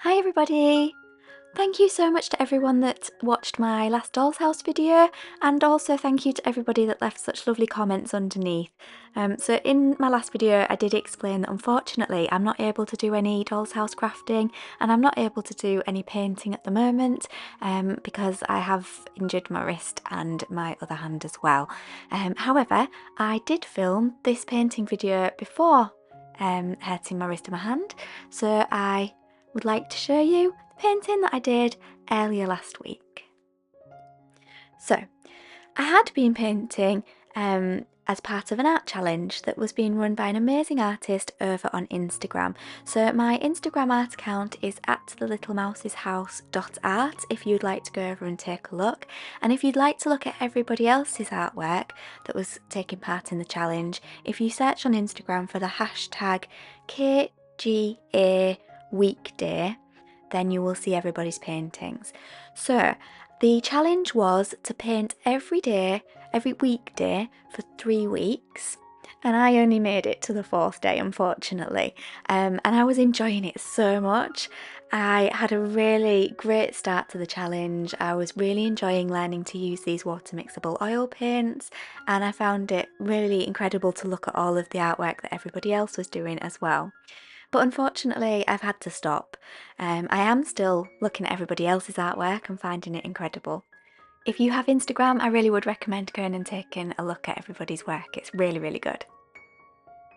Hi everybody! Thank you so much to everyone that watched my last Doll's House video, and also thank you to everybody that left such lovely comments underneath. So in my last video I did explain that unfortunately I'm not able to do any Doll's House crafting and I'm not able to do any painting at the moment because I have injured my wrist and my other hand as well. However, I did film this painting video before hurting my wrist and my hand, so I would like to show you the painting that I did earlier last week. So I had been painting as part of an art challenge that was being run by an amazing artist over on Instagram. So my Instagram art account is @thelittlemouseshouse.art if you'd like to go over and take a look. And if you'd like to look at everybody else's artwork that was taking part in the challenge, if you search on Instagram for the hashtag KGA weekday, then you will see everybody's paintings. So the challenge was to paint every weekday for 3 weeks, and I only made it to the 4th day, unfortunately, and I was enjoying it so much. I had a really great start to the challenge. I was really enjoying learning to use these water mixable oil paints, and I found it really incredible to look at all of the artwork that everybody else was doing as well. But unfortunately, I've had to stop. I am still looking at everybody else's artwork and finding it incredible. If you have Instagram, I really would recommend going and taking a look at everybody's work. It's really, really good.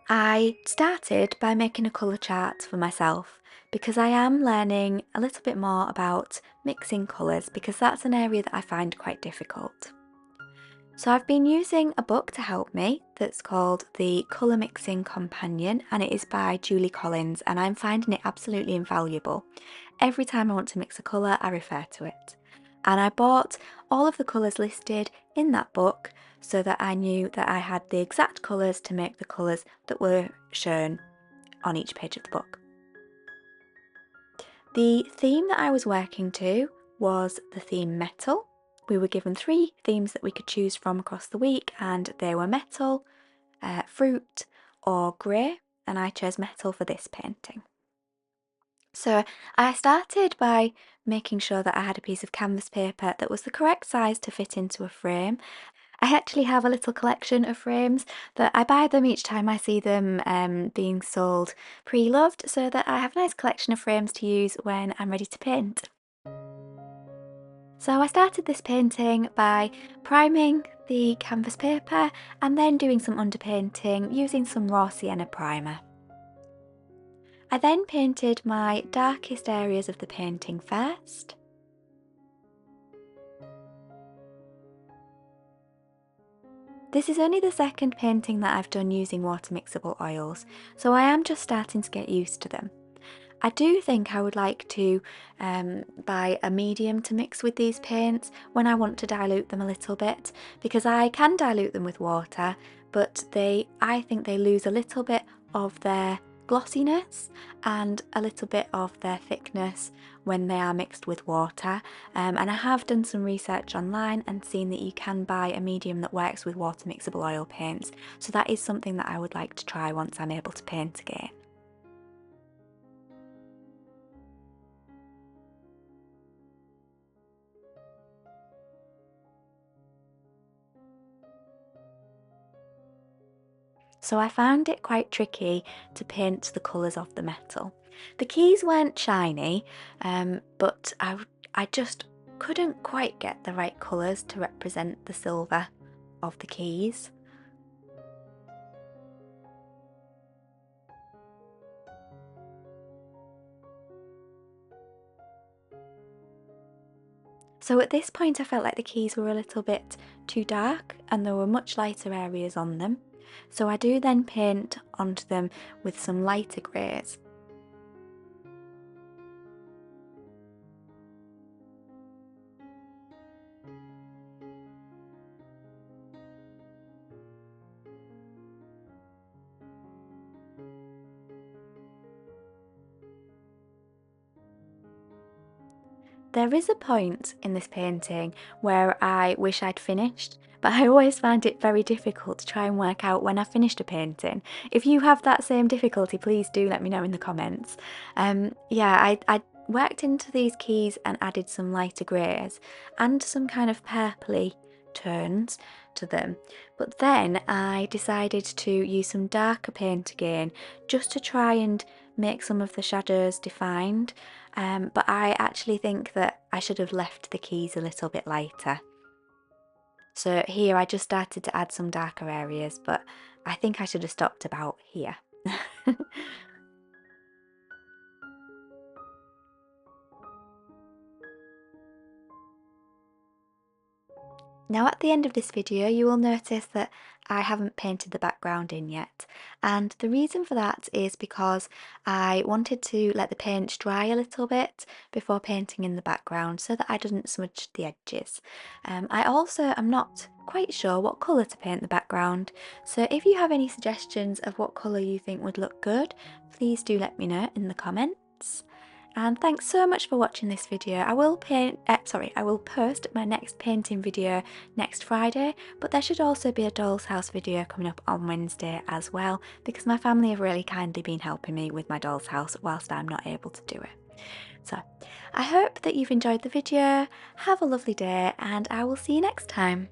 I started by making a colour chart for myself because I am learning a little bit more about mixing colours because that's an area that I find quite difficult. So I've been using a book to help me that's called The Colour Mixing Companion, and it is by Julie Collins, and I'm finding it absolutely invaluable. Every time I want to mix a colour, I refer to it. And I bought all of the colours listed in that book so that I knew that I had the exact colours to make the colours that were shown on each page of the book. The theme that I was working to was the theme metal. We were given 3 themes that we could choose from across the week, and they were metal, fruit or grey, and I chose metal for this painting. So I started by making sure that I had a piece of canvas paper that was the correct size to fit into a frame. I actually have a little collection of frames that I buy them each time I see them being sold pre-loved, so that I have a nice collection of frames to use when I'm ready to paint. So I started this painting by priming the canvas paper and then doing some underpainting using some raw sienna primer. I then painted my darkest areas of the painting first. This is only the second painting that I've done using water mixable oils, so I am just starting to get used to them. I do think I would like to buy a medium to mix with these paints when I want to dilute them a little bit, because I can dilute them with water, but I think they lose a little bit of their glossiness and a little bit of their thickness when they are mixed with water. And I have done some research online and seen that you can buy a medium that works with water mixable oil paints, so that is something that I would like to try once I'm able to paint again. So I found it quite tricky to paint the colours of the metal. The keys weren't shiny, but I just couldn't quite get the right colours to represent the silver of the keys. So at this point I felt like the keys were a little bit too dark and there were much lighter areas on them. So I do then paint onto them with some lighter greys. There is a point in this painting where I wish I'd finished, but I always find it very difficult to try and work out when I've finished a painting. If you have that same difficulty, please do let me know in the comments. Yeah, I worked into these keys and added some lighter greys and some kind of purpley tones to them, but then I decided to use some darker paint again just to try and make some of the shadows defined, but I actually think that I should have left the keys a little bit lighter. So here I just started to add some darker areas, but I think I should have stopped about here. Now at the end of this video you will notice that I haven't painted the background in yet, and the reason for that is because I wanted to let the paint dry a little bit before painting in the background so that I didn't smudge the edges. I also am not quite sure what colour to paint the background, so if you have any suggestions of what colour you think would look good, please do let me know in the comments. And thanks so much for watching this video. I will post my next painting video next Friday, but there should also be a doll's house video coming up on Wednesday as well, because my family have really kindly been helping me with my doll's house whilst I'm not able to do it. So I hope that you've enjoyed the video. Have a lovely day, and I will see you next time.